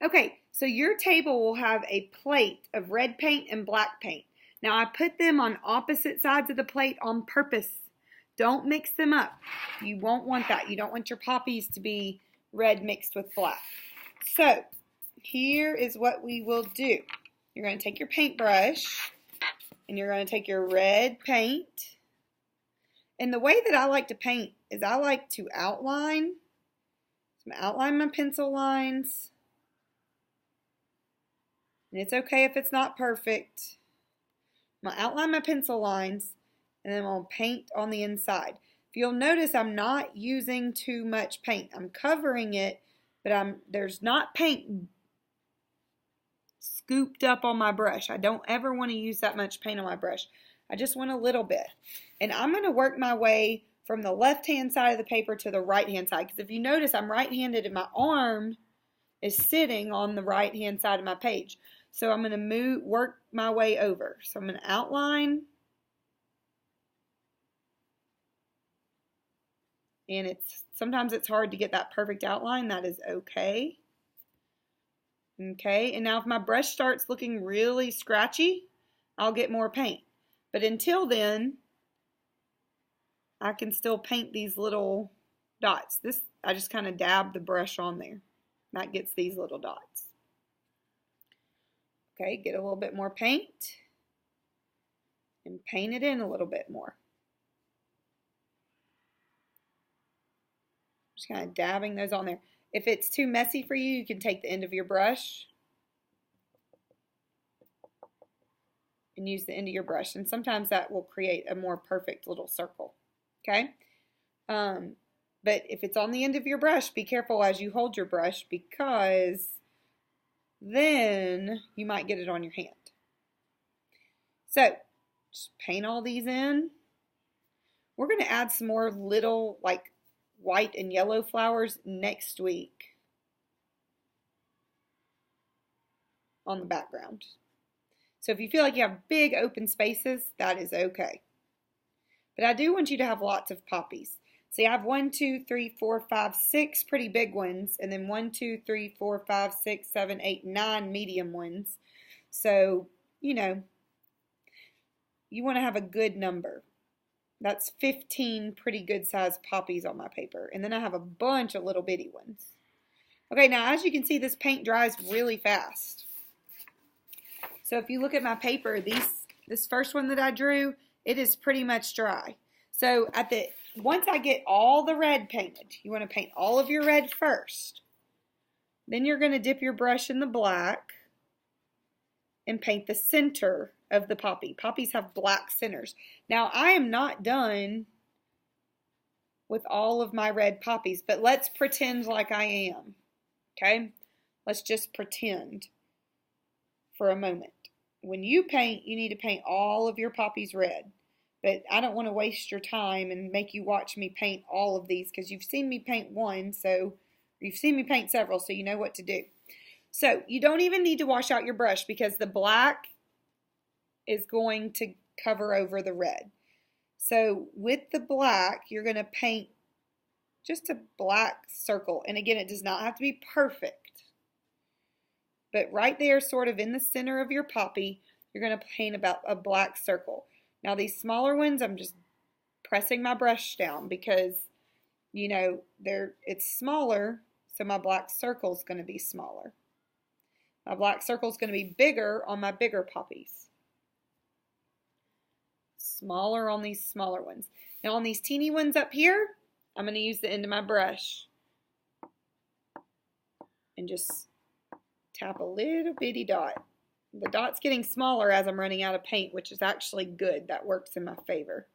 Okay, so your table will have a plate of red paint and black paint. Now I put them on opposite sides of the plate on purpose. Don't mix them up. You won't want that. You don't want your poppies to be red mixed with black. So here is what we will do. You're going to take your paintbrush and you're going to take your red paint. And the way that I like to paint is I like to outline. So I'm going to outline my pencil lines. And it's okay if it's not perfect. I'm going to outline my pencil lines and then I'm going to paint on the inside. If you'll notice, I'm not using too much paint. I'm covering it, but there's not paint scooped up on my brush. I don't ever want to use that much paint on my brush. I just want a little bit. And I'm going to work my way from the left-hand side of the paper to the right-hand side. Because if you notice, I'm right-handed and my arm is sitting on the right-hand side of my page. So I'm going to work my way over. So I'm going to outline. And sometimes it's hard to get that perfect outline. That is okay. Okay, and now if my brush starts looking really scratchy, I'll get more paint. But until then, I can still paint these little dots. I just kind of dab the brush on there. That gets these little dots. Okay, get a little bit more paint and paint it in a little bit more. Just kind of dabbing those on there. If it's too messy for you, you can take the end of your brush and use the end of your brush. And sometimes that will create a more perfect little circle. Okay? But if it's on the end of your brush, be careful as you hold your brush because then you might get it on your hand. So, just paint all these in. We're going to add some more little, like, white and yellow flowers next week on the background. So if you feel like you have big open spaces, that is okay. But I do want you to have lots of poppies. See, I have 1, 2, 3, 4, 5, 6 pretty big ones, and then 1, 2, 3, 4, 5, 6, 7, 8, 9 medium ones. So, you know, you want to have a good number. That's 15 pretty good sized poppies on my paper. And then I have a bunch of little bitty ones. Okay, now as you can see, this paint dries really fast. So if you look at my paper, this first one that I drew, it is pretty much dry. So once I get all the red painted, you want to paint all of your red first. Then you're going to dip your brush in the black and paint the center of the poppy. Poppies have black centers. Now, I am not done with all of my red poppies, but let's pretend like I am. Okay? Let's just pretend for a moment. When you paint, you need to paint all of your poppies red. But I don't want to waste your time and make you watch me paint all of these because you've seen me paint one, so you've seen me paint several, so you know what to do. So you don't even need to wash out your brush because the black is going to cover over the red. So with the black, you're going to paint just a black circle. And again, it does not have to be perfect. But right there, sort of in the center of your poppy, you're going to paint about a black circle. Now these smaller ones, I'm just pressing my brush down because, you know, it's smaller, so my black circle is going to be smaller. My black circle is going to be bigger on my bigger poppies. Smaller on these smaller ones. Now on these teeny ones up here, I'm going to use the end of my brush and just tap a little bitty dot. The dot's getting smaller as I'm running out of paint, which is actually good. That works in my favor.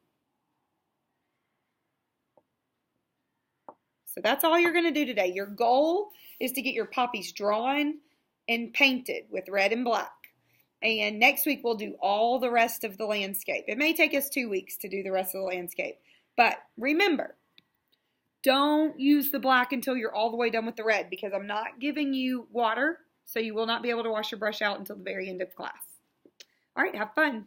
So that's all you're going to do today. Your goal is to get your poppies drawn and painted with red and black. And next week we'll do all the rest of the landscape. It may take us 2 weeks to do the rest of the landscape. But remember, don't use the black until you're all the way done with the red because I'm not giving you water. So you will not be able to wash your brush out until the very end of class. All right, have fun.